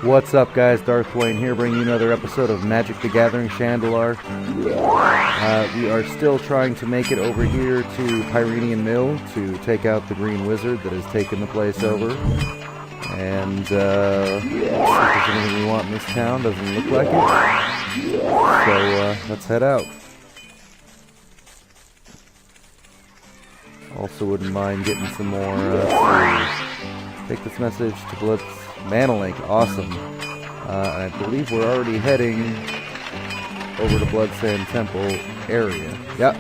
What's up, guys? Darth Wayne here, bringing you another episode of Magic The Gathering Shandalar. We are still trying to make it over here to Pyrenian Mill to take out the green wizard that has taken the place over. And let's see if there's anything we want in this town. Doesn't look like it. So let's head out. Also wouldn't mind getting some more, take this message to Blitz. Manalink, awesome. And I believe we're already heading over to Bloodsand Temple area. Yep,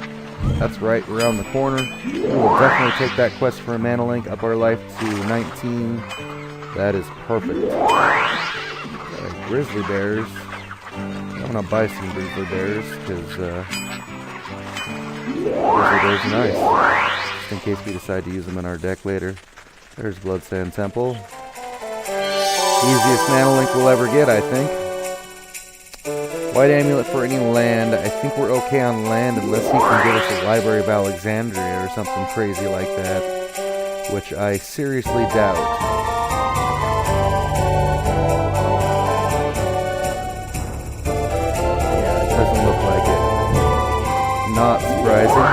that's right, around the corner. We will definitely take that quest for a Manalink, up our life to 19. That is perfect. Grizzly bears. I'm gonna buy some grizzly bears, because grizzly bears are nice. Just in case we decide to use them in our deck later. There's Bloodsand Temple. Easiest Manalink we'll ever get, I think. White amulet for any land. I think we're okay on land unless he can give us a Library of Alexandria or something crazy like that, which I seriously doubt. Yeah, it doesn't look like it. Not surprising.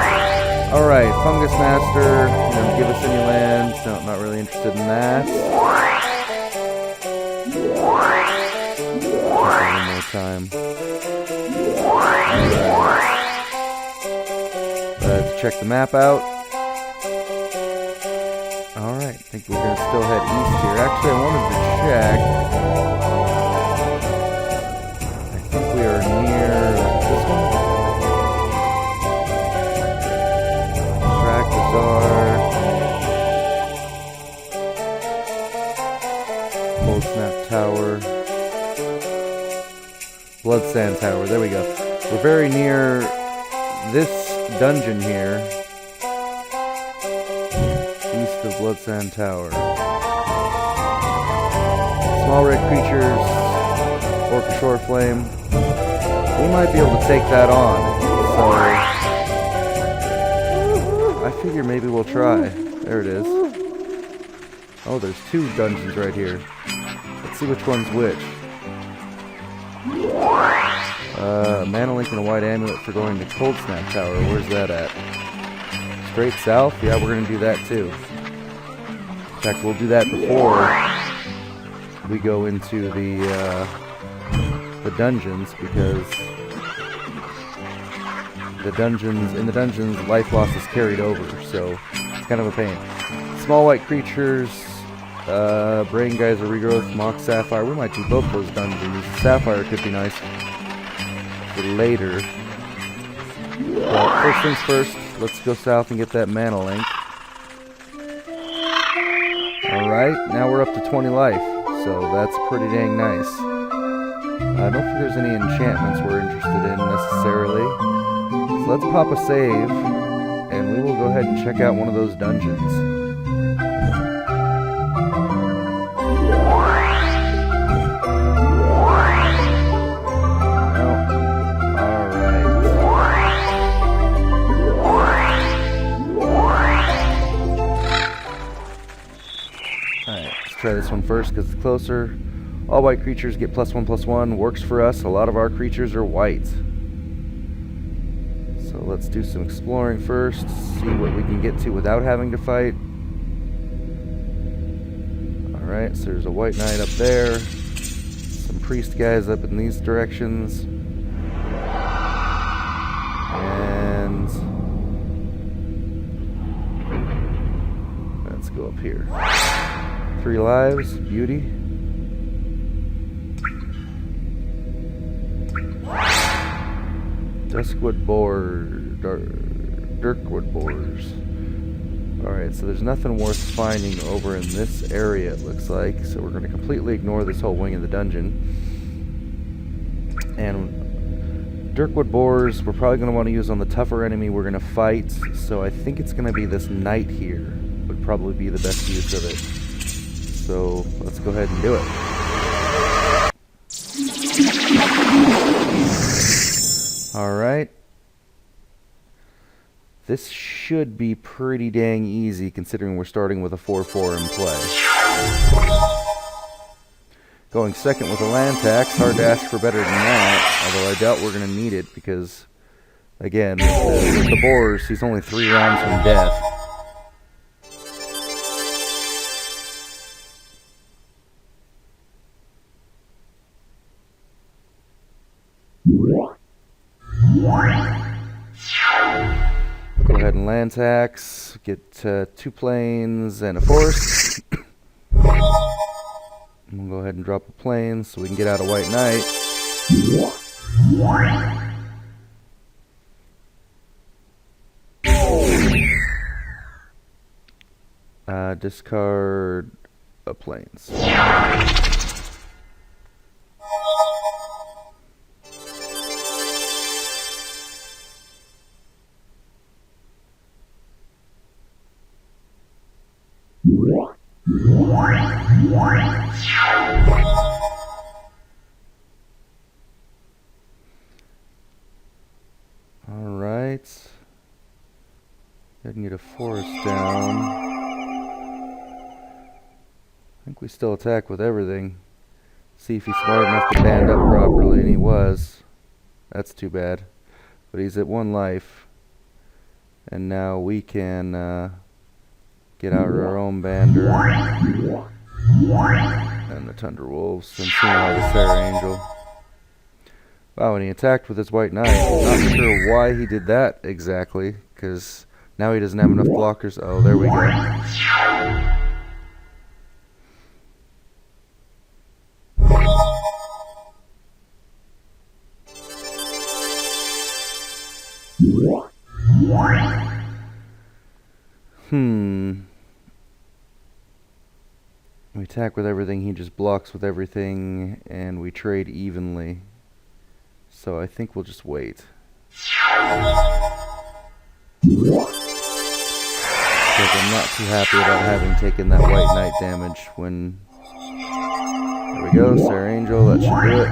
Alright, Fungus Master, give us any lands. No, not really interested in that. One more time. Alright. Let's check the map out. Alright, I think we're going to still head east here. Actually, I wanted to check. I think we are near this one. Track Bazaar. Cold Snap Tower. Bloodsand Tower, there we go. We're very near this dungeon here, east of Bloodsand Tower. Small red creatures, Orca Shore Flame. We might be able to take that on, so I figure maybe we'll try. There it is. Oh, there's two dungeons right here. Let's see which one's which. Manalink and a white amulet for going to Cold Snap Tower. Where's that at? Straight south? Yeah, we're going to do that too. In fact, we'll do that before we go into the dungeons, because in the dungeons, life loss is carried over, so it's kind of a pain. Small white creatures, Brain Geyser Regrowth, Mock Sapphire. We might do both those dungeons. Sapphire could be nice for later. But first things first, let's go south and get that Manalink. Alright, now we're up to 20 life, so that's pretty dang nice. I don't think there's any enchantments we're interested in necessarily. So let's pop a save, and we will go ahead and check out one of those dungeons. Try this one first because it's closer. All white creatures get +1/+1. Works for us. A lot of our creatures are white. So let's do some exploring first. See what we can get to without having to fight. Alright, so there's a white knight up there. Some priest guys up in these directions. And let's go up here. 3 lives, beauty. Duskwood boar, Dirkwood boars. Alright, so there's nothing worth finding over in this area, it looks like. So we're going to completely ignore this whole wing of the dungeon. And Dirkwood boars, we're probably going to want to use on the tougher enemy we're going to fight. So I think it's going to be this knight here. Would probably be the best use of it. So let's go ahead and do it. Alright. This should be pretty dang easy considering we're starting with a 4/4 in play. Going second with a land tax. Hard to ask for better than that, although I doubt we're going to need it because, again, with the boars, he's only 3 rounds from death. Go ahead and land tax, get 2 plains and a forest. We'll go ahead and drop a plane so we can get out a white knight. Discard a plains. Alright. Go ahead and get a forest down. I think we still attack with everything. See if he's smart enough to band up properly, and he was. That's too bad. But he's at 1 life. And now we can get out our own bander. And the Tundra Wolves, and soon out the Sarah Angel. Wow, and he attacked with his white knight. Not sure why he did that exactly, because now he doesn't have enough blockers. Oh, there we go. We attack with everything, he just blocks with everything, and we trade evenly. So I think we'll just wait. Because I'm not too happy about having taken that white knight damage when... There we go, Sarah Angel, that should do it.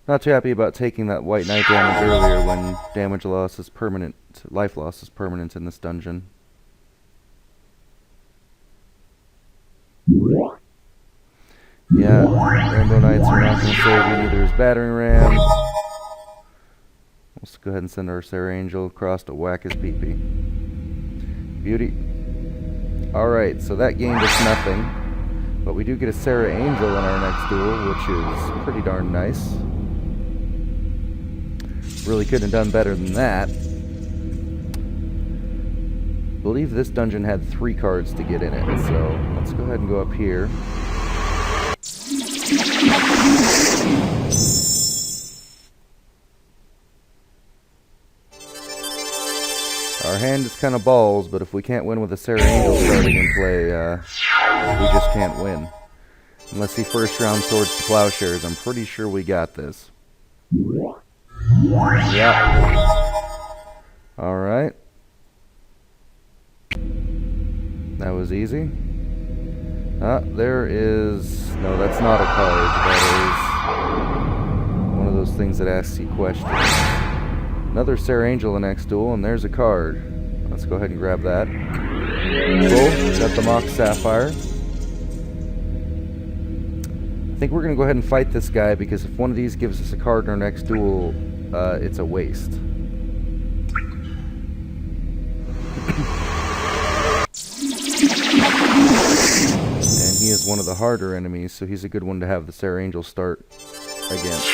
Not too happy about taking that white knight damage earlier when damage loss is permanent, life loss is permanent in this dungeon. Yeah, Rainbow Knights are not going to save you, neither is Battering Ram. Let's go ahead and send our Sarah Angel across to whack his pee-pee. Beauty. Alright, so that gained us nothing. But we do get a Sarah Angel in our next duel, which is pretty darn nice. Really couldn't have done better than that. I believe this dungeon had 3 cards to get in it, so let's go ahead and go up here. Our hand is kind of balls, but if we can't win with a Sarah Angel starting in play, we just can't win. Unless he first round swords to plowshares, I'm pretty sure we got this. Yep. Alright. That was easy. There is... No, that's not a card. That is one of those things that asks you questions. Another Sarah Angel in the next duel, and there's a card. Let's go ahead and grab that. Cool. Got the Mock Sapphire. I think we're going to go ahead and fight this guy, because if one of these gives us a card in our next duel, it's a waste. And he is one of the harder enemies, so he's a good one to have the Sarah Angel start against.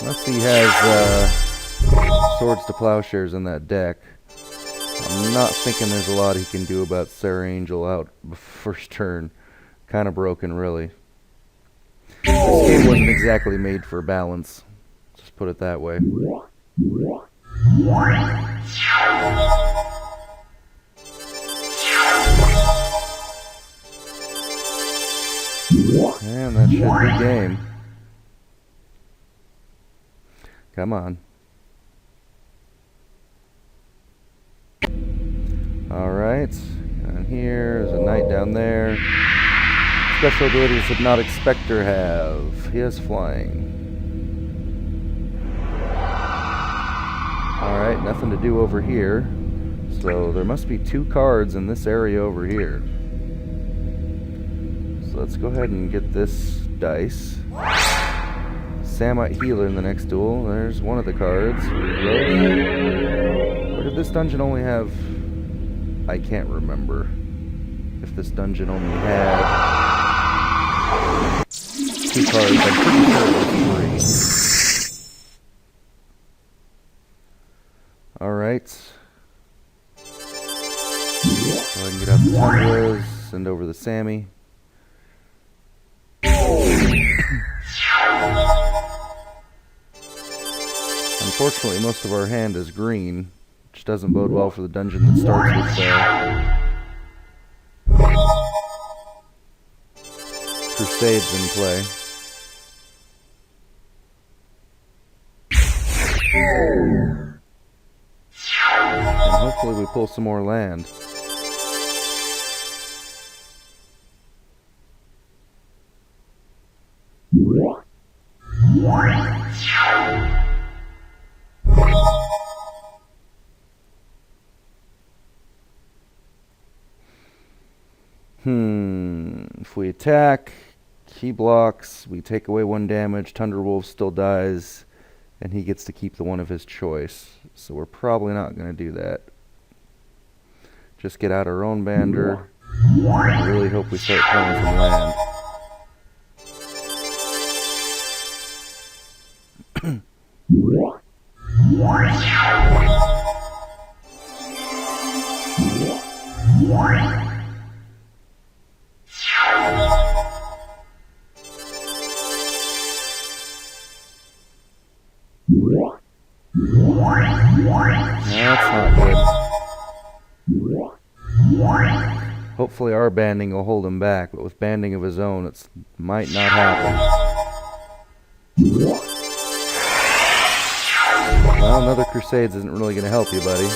Unless he has swords to plowshares in that deck, I'm not thinking there's a lot he can do about Sarah Angel out first turn. Kind of broken, really. This game wasn't exactly made for balance. Just put it that way. And that should be game. Come on. Alright. And here's a knight down there. Special abilities Hypnotic Spectre have. He has flying. Alright, nothing to do over here. So there must be 2 cards in this area over here. So let's go ahead and get this dice. Samite Healer in the next duel. There's one of the cards. Or did this dungeon only have... I can't remember if this dungeon only had 2 cards. I'm pretty sure it was 3. Alright. Go ahead and get out the Tundras, send over the Sammy. Unfortunately, most of our hand is green, which doesn't bode well for the dungeon that starts with Crusades in play. And hopefully we pull some more land. If we attack, he blocks, we take away 1 damage, Thunderwolf still dies, and he gets to keep the one of his choice. So we're probably not going to do that. Just get out our own Bander. I really hope we start playing some land. That's not good. Hopefully our banding will hold him back, but with banding of his own, it might not happen. Well, another Crusades isn't really going to help you, buddy.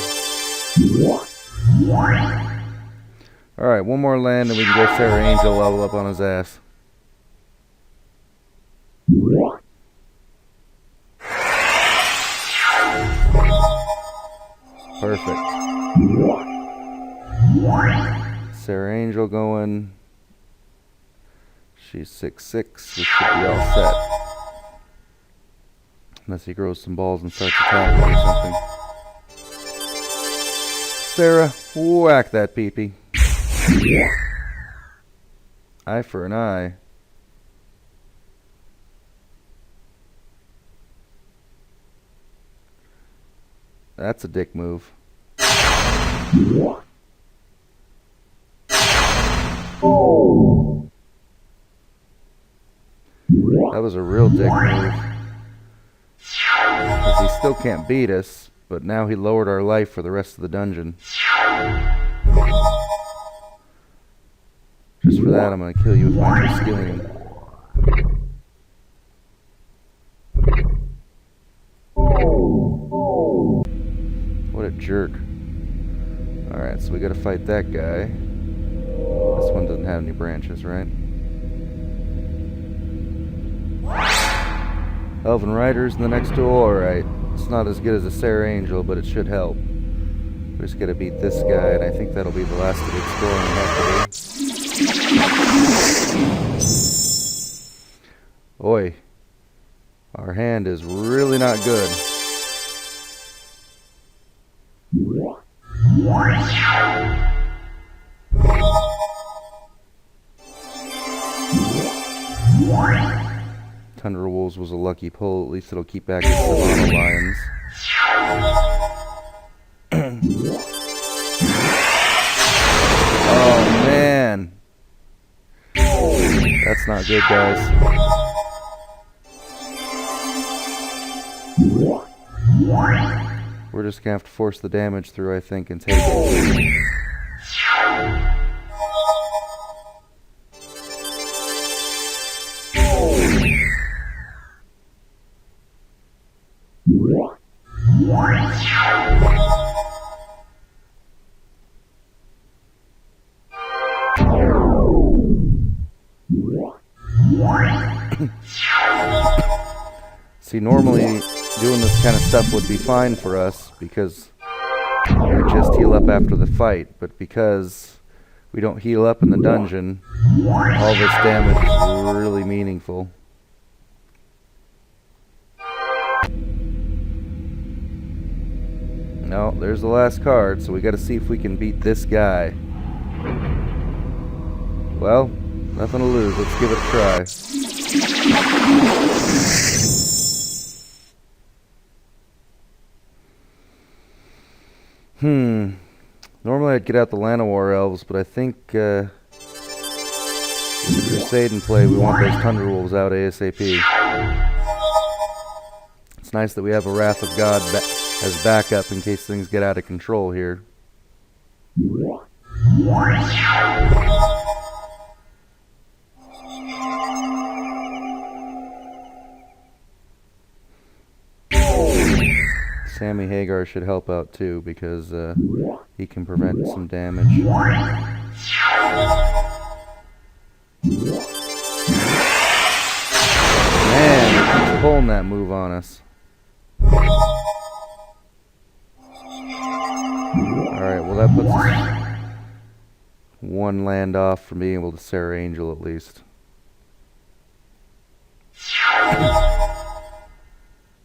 Alright, 1 more land and we can go Sarah Angel level up on his ass. Perfect. Sarah Angel going. She's 6/6. We should be all set. Unless he grows some balls and starts attacking or something. Sarah, whack that peepee. Eye for an eye. That's a dick move. That was a real dick move. Because he still can't beat us, but now he lowered our life for the rest of the dungeon. Just for that, I'm going to kill you with my Triskelion. What a jerk. Alright, so we gotta fight that guy. This one doesn't have any branches, right? Elven Riders in the next duel, alright. It's not as good as a Sarah Angel, but it should help. We just gotta beat this guy, and I think that'll be the last of the exploring we have to do. Oi. Our hand is really not good. Thunderwolves was a lucky pull. At least it'll keep back his Savannah Lions. Oh man, that's not good, guys. We're just gonna have to force the damage through, I think, and take it. See, normally doing this kind of stuff would be fine for us because we just heal up after the fight, but because we don't heal up in the dungeon, all this damage is really meaningful. No, there's the last card, so we gotta see if we can beat this guy. Well, nothing to lose. Let's give it a try. Normally I'd get out the Llanowar elves, but I think with the Crusade in play, we want those Tundra Wolves out ASAP. It's nice that we have a Wrath of God as backup in case things get out of control here. Sammy Hagar should help out too because he can prevent some damage. Man, he's pulling that move on us. Alright, well that puts us one land off from being able to Sarah Angel at least.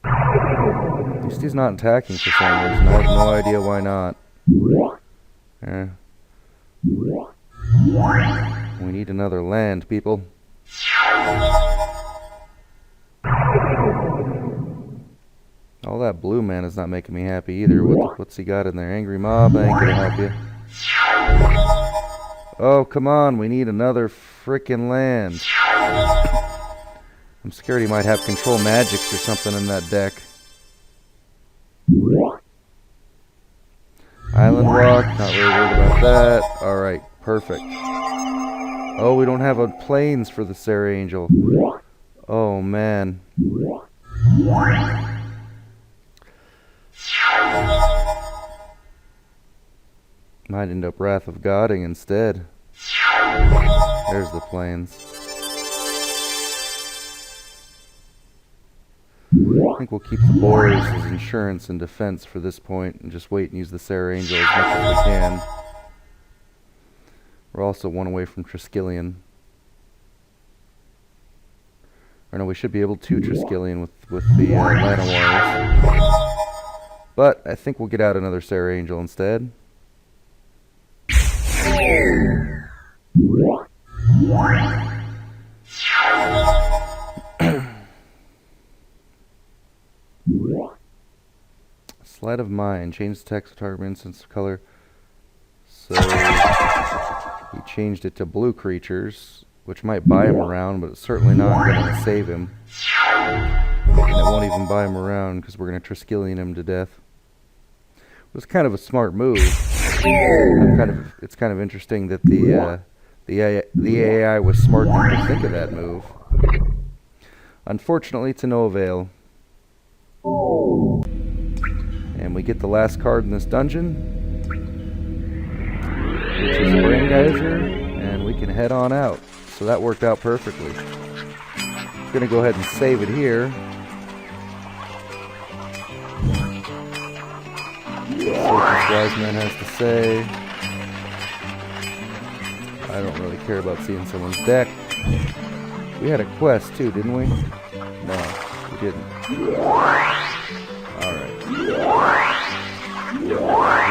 At least he's not attacking for some reason. I have no idea why not. We need another land, people. All that blue man is not making me happy either. What's he got in there? Angry mob? I ain't gonna help you. Oh, come on. We need another frickin' land. I'm scared he might have control magics or something in that deck. Island Walk, not really worried about that. Alright, perfect. Oh, we don't have a plains for the Sarah Angel. Oh, man. Might end up Wrath of Godding instead. There's the plains. I think we'll keep the Boars as insurance and defense for this point and just wait and use the Sarah Angel as much as we can. We're also one away from Triskelion. Or no, we should be able to Triskelion with the Llanowars. But I think we'll get out another Sarah Angel instead. Sleight of Mind. Change the text of target instance color. So he changed it to blue creatures, which might buy him around, but it's certainly not going to save him. And it won't even buy him around because we're going to Triskelion him to death. It was kind of a smart move. It's kind of interesting that the AI was smart enough to think of that move. Unfortunately, to no avail. And we get the last card in this dungeon, which is Brain Geyser, and we can head on out. So that worked out perfectly. I'm going to go ahead and save it here. See what this wise man has to say. I don't really care about seeing someone's deck. We had a quest too, didn't we? No, we didn't. Alright.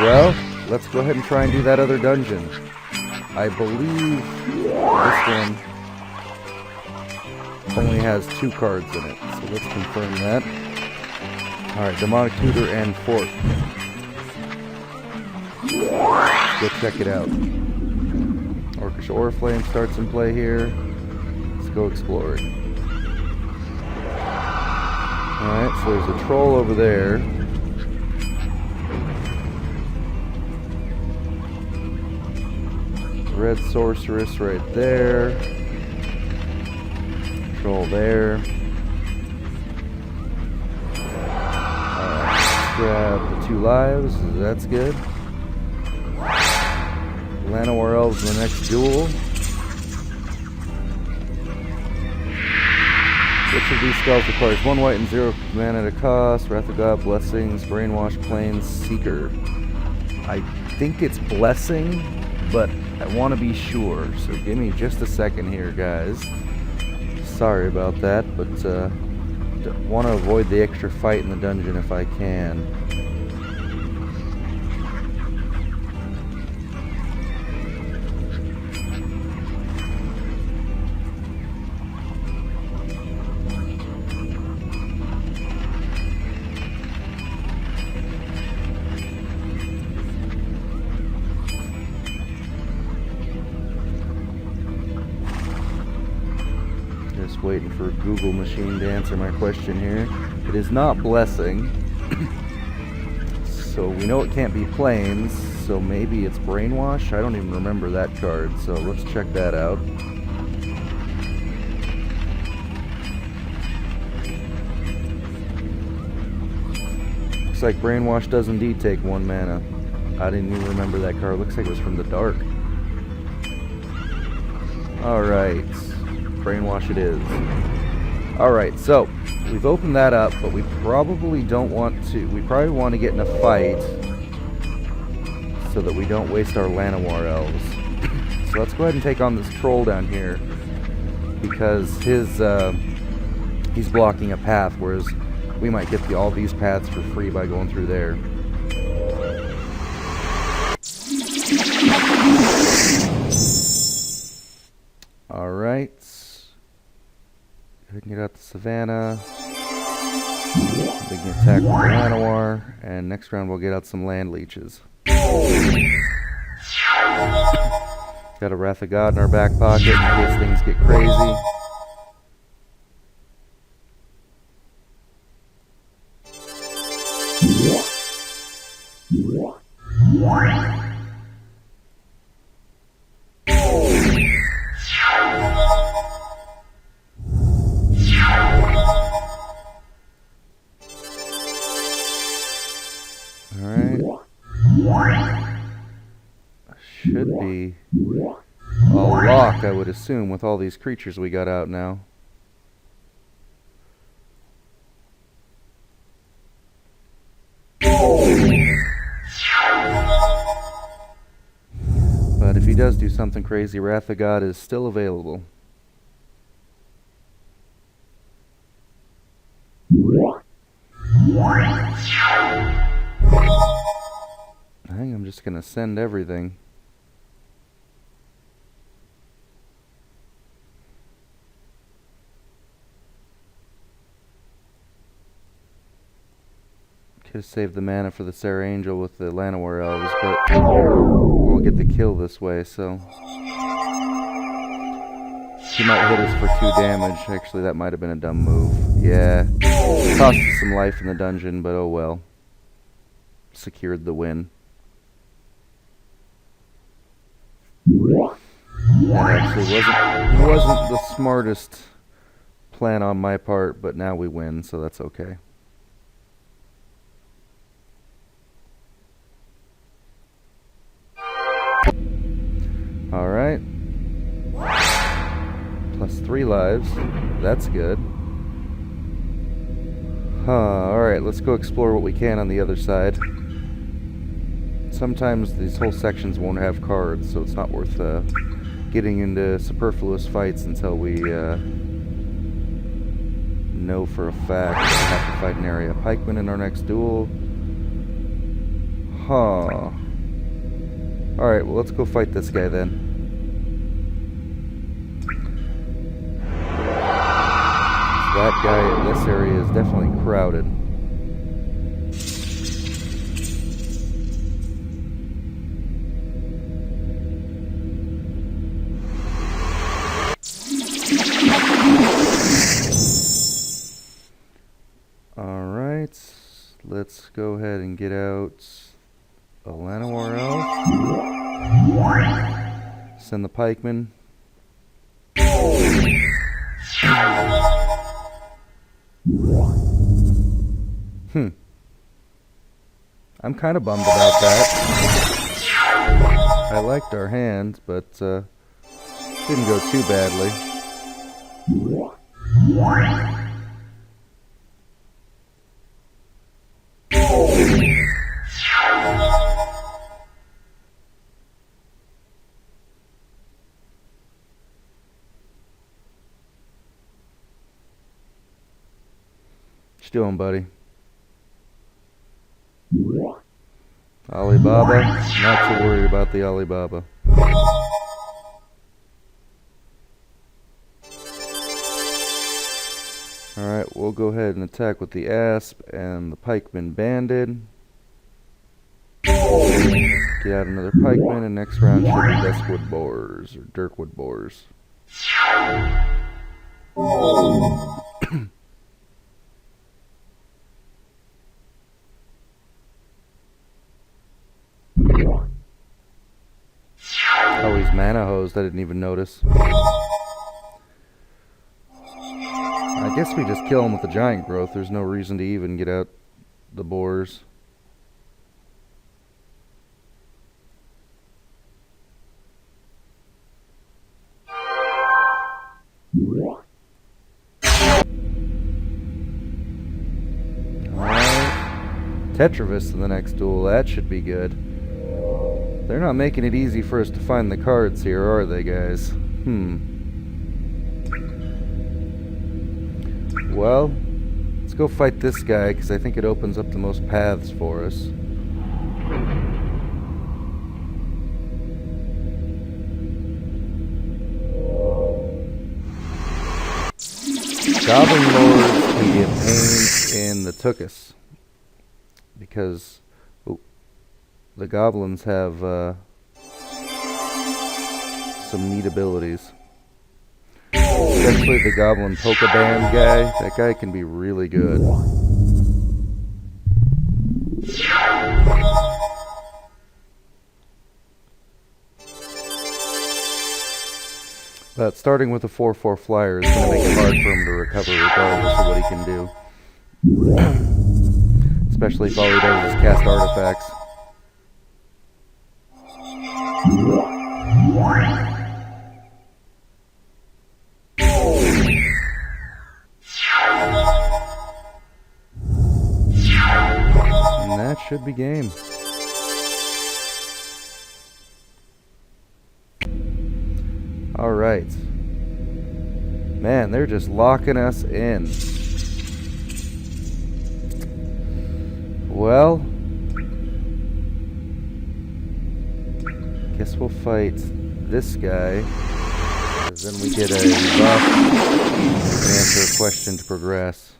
Well, let's go ahead and try and do that other dungeon. I believe this one only has 2 cards in it, so let's confirm that. Alright, Demonic Tutor and Fort. Let's go check it out. Orcish Oriflame starts in play here. Let's go explore it. Alright, so there's a troll over there. Red Sorceress right there. Troll there. Alright, let's grab the 2 lives. That's good. Llanowar Elves in the next duel. Which of these spells requires 1 white and 0 mana to cost? Wrath of God, Blessings, Brainwash, Plains, Seeker. I think it's Blessing, but I want to be sure. So give me just a second here, guys. Sorry about that, but want to avoid the extra fight in the dungeon if I can. Just waiting for Google machine to answer my question here. It is not Blessing. So we know it can't be Plains, so maybe it's Brainwash? I don't even remember that card, so let's check that out. Looks like Brainwash does indeed take 1 mana. I didn't even remember that card. Looks like it was from the dark. Alright. Brainwash it is. Alright, so we've opened that up, but we probably don't want to. We probably want to get in a fight so that we don't waste our Llanowar elves. So let's go ahead and take on this troll down here because he's blocking a path, whereas we might get all these paths for free by going through there. Alright. We can get out the Savannah. We can attack with the Llanowar. And next round we'll get out some land leeches. Got a Wrath of God in our back pocket in case things get crazy. Should be a lock, I would assume, with all these creatures we got out now. But if he does do something crazy, Wrath of God is still available. I think I'm just gonna send everything. Could have saved the mana for the Sarah Angel with the Llanowar elves, but we'll get the kill this way, so he might hit us for 2 damage. Actually, that might have been a dumb move. Yeah, cost us some life in the dungeon, but oh well. Secured the win. That actually wasn't the smartest plan on my part, but now we win, so that's okay. Alright. Plus 3 lives. That's good. Alright, let's go explore what we can on the other side. Sometimes these whole sections won't have cards, so it's not worth getting into superfluous fights until we know for a fact that we have to fight an area pikeman in our next duel. Alright, well let's go fight this guy then. So that guy in this area is definitely crowded. Alright, let's go ahead and get out a Llanowar elf. Send the pikeman. I'm kind of bummed about that. I liked our hand, but didn't go too badly. you doing, buddy? Alibaba? Not too worried about the Alibaba. Alright, we'll go ahead and attack with the Asp and the Pikeman Banded. Get out another Pikeman, and next round should be Duskwood Boars, or Dirkwood Boars. Oh, he's mana hosed, I didn't even notice. I guess we just kill him with the giant growth. There's no reason to even get out the boars. Alright. Tetravis in the next duel. That should be good. They're not making it easy for us to find the cards here, are they, guys? Well, let's go fight this guy, because I think it opens up the most paths for us. Goblin Lords can be a pain in the tuchus, because the goblins have some neat abilities. Especially the Goblin Polka Band guy. That guy can be really good. But starting with a 4/4 flyer is going to make it hard for him to recover regardless of what he can do. Especially if all he does is cast artifacts. And that should be game. Alright. Man, they're just locking us in. Well, guess we'll fight this guy, because then we get a buff and answer a question to progress.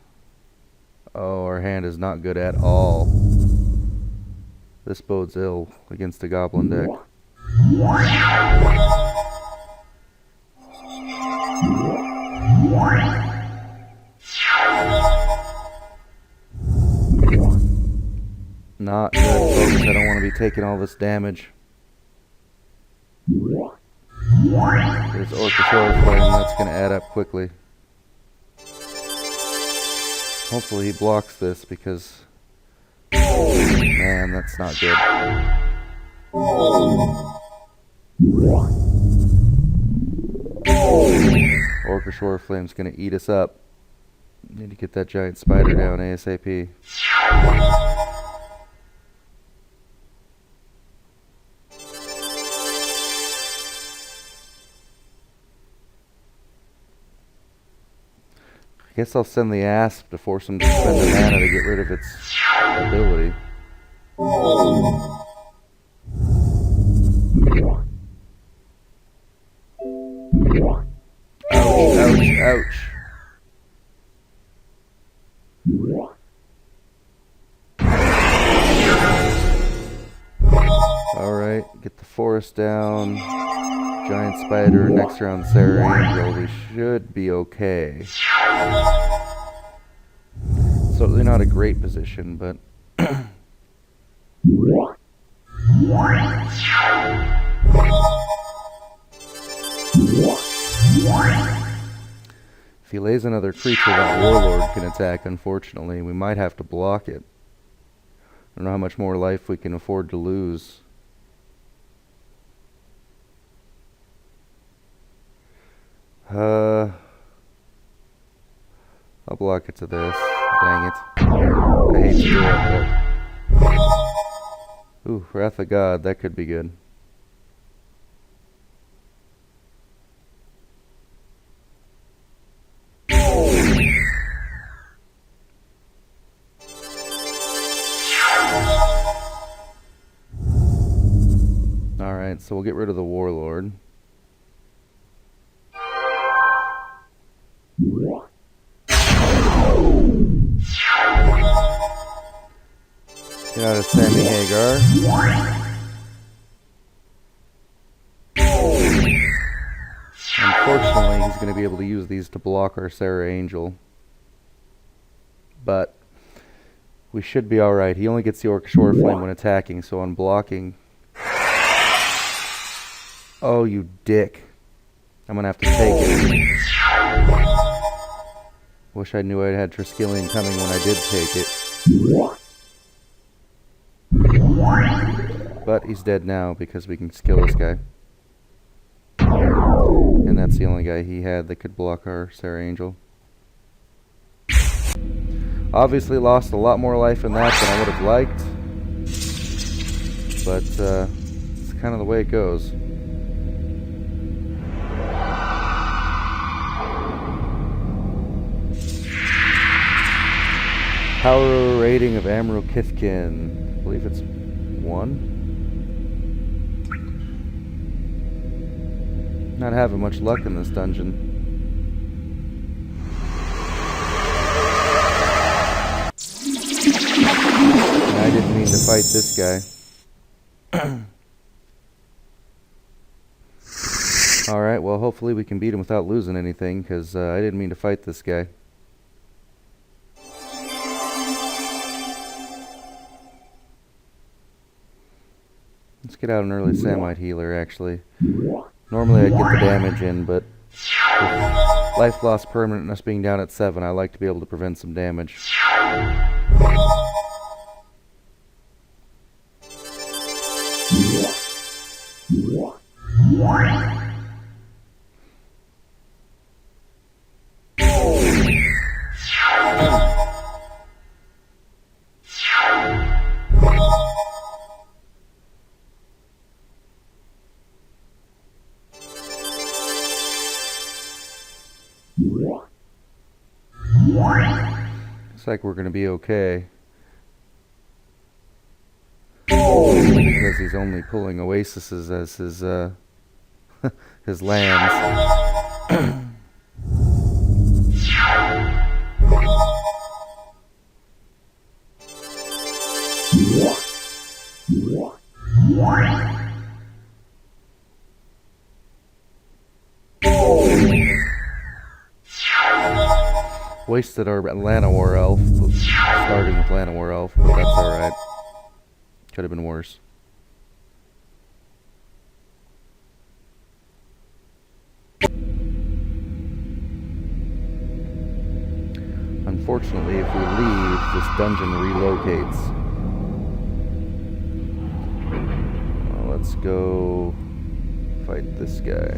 Oh, our hand is not good at all. This bodes ill against the goblin deck. Not good, folks. I don't want to be taking all this damage. There's Orcisaurus Flame, that's going to add up quickly. Hopefully he blocks this, because man, that's not good. Orcisaurus Flame's going to eat us up. Need to get that giant spider down ASAP. I guess I'll send the Asp to force him to spend the mana to get rid of its ability. Ouch, ouch, ouch. Alright, get the forest down. Giant spider, next round Sarah Angel. We should be okay. Certainly not a great position, but if he lays another creature, that warlord can attack. Unfortunately, we might have to block it. I don't know how much more life we can afford to lose. I'll block it to this. Dang it. I hate to do it, but... Ooh, Wrath of God. That could be good. So we'll get rid of the Warlord. Get out of Sammy Hagar. Unfortunately, he's going to be able to use these to block our Sarah Angel. But we should be alright. He only gets the Orc Shore Flame when attacking, so on blocking... Oh, you dick. I'm going to have to take it. Wish I knew I had Triskelion coming when I did take it. But he's dead now because we can kill this guy. And that's the only guy he had that could block our Sarah Angel. Obviously lost a lot more life in that than I would have liked. But it's kind of the way it goes. Power rating of Amro Kithkin. I believe it's 1. Not having much luck in this dungeon. And I didn't mean to fight this guy. Alright, well hopefully we can beat him without losing anything, because I didn't mean to fight this guy. Let's get out an early Samite healer, actually. Normally I'd get the damage in, but with life loss permanent and us being down at 7, I like to be able to prevent some damage. Looks like we're going to be okay. Because he's only pulling oases as his his lands. Wasted our Llanowar Elf, starting with Llanowar Elf, but that's alright. Could have been worse. Unfortunately, if we leave, this dungeon relocates. Well, let's go fight this guy.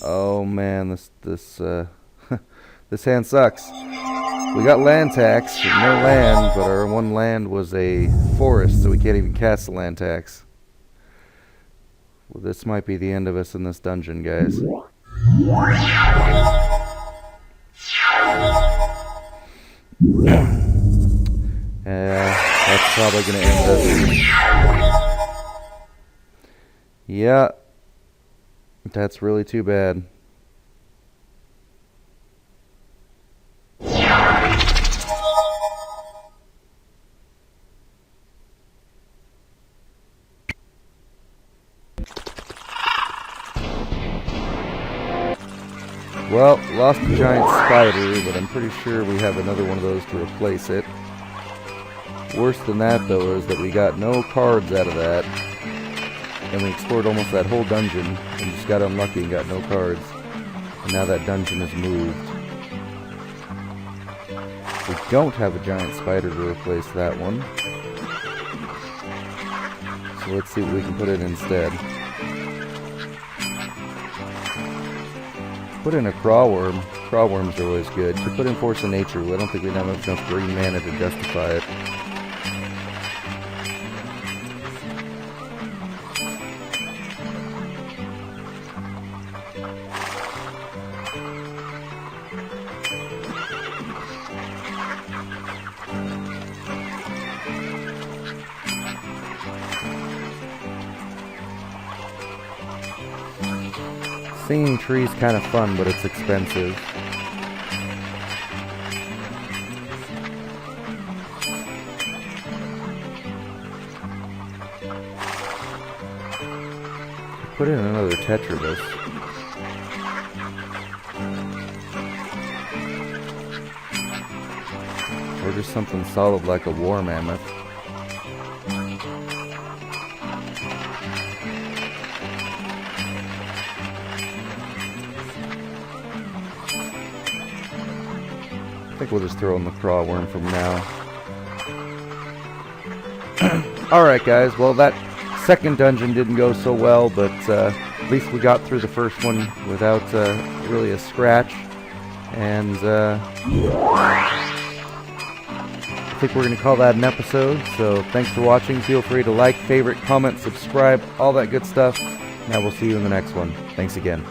Oh man, this this hand sucks. We got land tax, no land, but our one land was a forest, so we can't even cast the land tax. Well, this might be the end of us in this dungeon, guys. That's probably gonna end us. Yeah. That's really too bad. Well, lost a giant spider, but I'm pretty sure we have another one of those to replace it. Worse than that, though, is that we got no cards out of that. And we explored almost that whole dungeon and just got unlucky and got no cards. And now that dungeon is moved. We don't have a giant spider to replace that one. So let's see what we can put in instead. Put in a crawworm. Crawworms are always good. Could put in Force of Nature. I don't think we have enough green mana to justify it. Singing tree's kind of fun, but it's expensive. Put in another Tetrabus. Or just something solid like a War Mammoth. I think we'll just throw in the Craw Worm from now. Alright guys, well that second dungeon didn't go so well, but at least we got through the first one without really a scratch. And I think we're going to call that an episode. So thanks for watching. Feel free to like, favorite, comment, subscribe, all that good stuff. Now we'll see you in the next one. Thanks again.